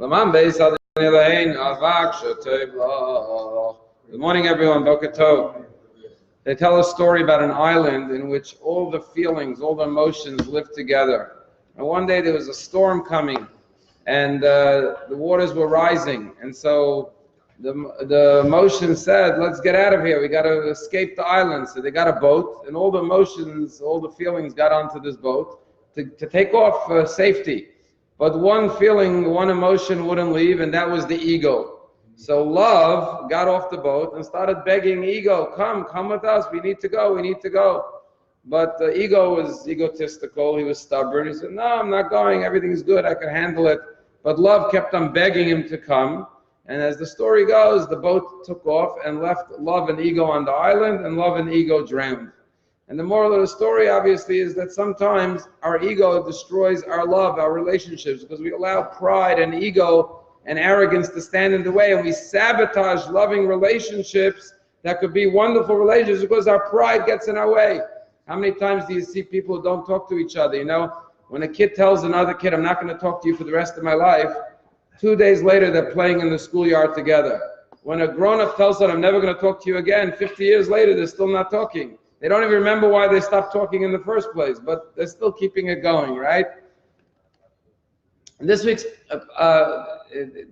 Good morning, everyone. Boker Tov. They tell a story about an island in which all the feelings, all the emotions live together. And one day there was a storm coming, and the waters were rising. And so the emotions said, let's get out of here. We got to escape the island. So they got a boat, and all the emotions, all the feelings got onto this boat to take off for safety. But one feeling, one emotion wouldn't leave, and that was the ego. So love got off the boat and started begging ego, come with us, we need to go. But the ego was egotistical, he was stubborn, he said, no, I'm not going, everything's good, I can handle it. But love kept on begging him to come, and as the story goes, the boat took off and left love and ego on the island, and love and ego drowned. And the moral of the story, obviously, is that sometimes our ego destroys our love, our relationships, because we allow pride and ego and arrogance to stand in the way, and we sabotage loving relationships that could be wonderful relationships because our pride gets in our way. How many times do you see people who don't talk to each other? You know, when a kid tells another kid, I'm not going to talk to you for the rest of my life, 2 days later they're playing in the schoolyard together. When a grown-up tells them, I'm never going to talk to you again, 50 years later they're still not talking. They don't even remember why they stopped talking in the first place, but they're still keeping it going, right? And this week's,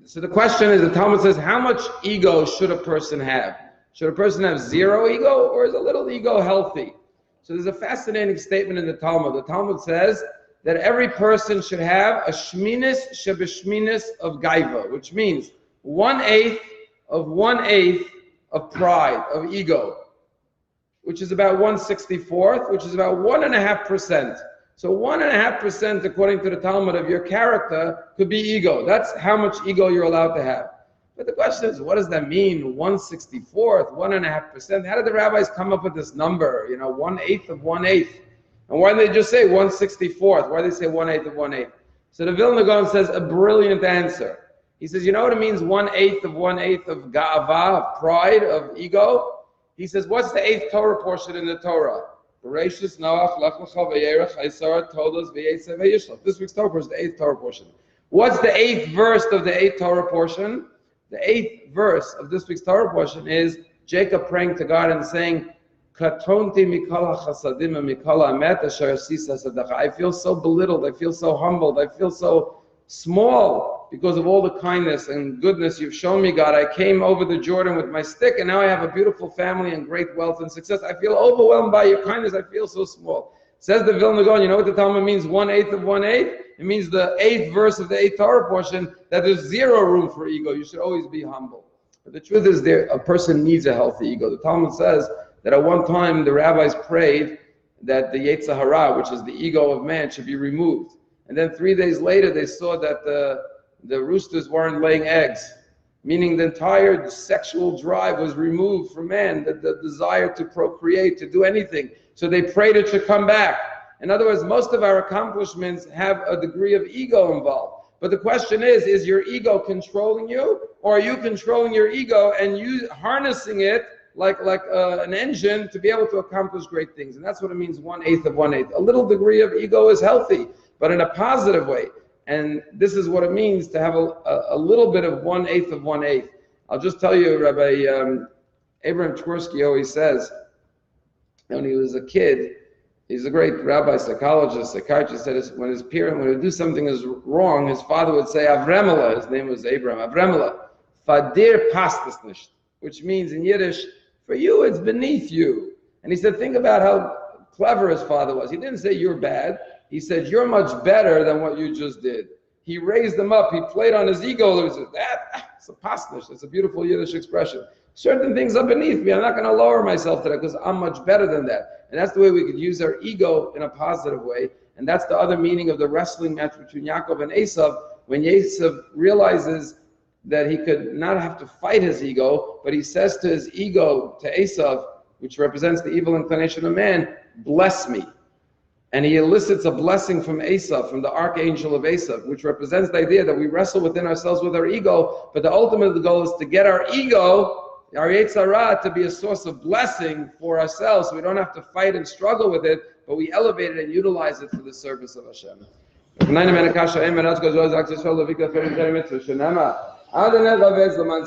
so the question is, the Talmud says, how much ego should a person have? Should a person have zero ego, or is a little ego healthy? So there's a fascinating statement in the Talmud. The Talmud says that every person should have a shminis shebeshminis of gaiva, which means 1/8 of pride, of ego, which is about 1/64, which is about 1.5%. So 1.5%, according to the Talmud, of your character could be ego. That's how much ego you're allowed to have. But the question is, what does that mean? 1/64, 1.5%? How did the rabbis come up with this number? You know, 1/8 of 1/8. And why did they just say 1/64? Why did they say 1/8 of 1/8? So the Vilna Gaon says a brilliant answer. He says, you know what it means, 1/8 of 1/8 of ga'ava, of pride, of ego? He says, what's the 8th Torah portion in the Torah? Bereshis, Noach, Lech Lecha, Vayerech, Haisar, Todos, V'yetzev, V'yishlach. This week's Torah portion is the 8th Torah portion. What's the 8th verse of the 8th Torah portion? The 8th verse of this week's Torah portion is Jacob praying to God and saying, Katonti mikol hachasadim mikol hamet asher asisa sadacha. I feel so belittled, I feel so humbled, I feel so small because of all the kindness and goodness you've shown me, God. I came over the Jordan with my stick, and now I have a beautiful family and great wealth and success. I feel overwhelmed by your kindness. I feel so small. Says the Vilna Gaon, you know what the Talmud means, 1/8 of 1/8? It means the 8th verse of the 8th Torah portion, that there's zero room for ego. You should always be humble. But the truth is, a person needs a healthy ego. The Talmud says that at one time the rabbis prayed that the Yetzer Hara, which is the ego of man, should be removed. And then 3 days later they saw that the roosters weren't laying eggs, meaning the entire sexual drive was removed from man, the desire to procreate, to do anything. So they prayed it should come back. In other words, most of our accomplishments have a degree of ego involved. But the question is your ego controlling you, or are you controlling your ego and you harnessing it like an engine to be able to accomplish great things? And that's what it means, 1/8 of 1/8. A little degree of ego is healthy, but in a positive way. And this is what it means to have a little bit of 1/8 of 1/8. I'll just tell you, Rabbi Abraham Tversky always says, when he was a kid, he's a great rabbi, psychologist, psychiatrist, said when his parent would do something is wrong, his father would say, Avremela, his name was Abraham, Avremela, Fadir pastas nicht, which means in Yiddish, for you it's beneath you. And he said, think about how clever his father was. He didn't say you're bad. He said, you're much better than what you just did. He raised him up. He played on his ego. He said, it's a pasnish. It's a beautiful Yiddish expression. Certain things are beneath me. I'm not going to lower myself to that because I'm much better than that. And that's the way we could use our ego in a positive way. And that's the other meaning of the wrestling match between Yaakov and Esav. When Esav realizes that he could not have to fight his ego, but he says to his ego, to Esav, which represents the evil inclination of man, bless me. And he elicits a blessing from Esav, from the archangel of Esav, which represents the idea that we wrestle within ourselves with our ego, but the ultimate goal is to get our ego, our Yetzer Hara, to be a source of blessing for ourselves, so we don't have to fight and struggle with it, but we elevate it and utilize it for the service of Hashem. Nein, meine Kasche, immer das, so sagt es voll, wie der Mitzvah, schon einmal. Alle Nerven, so man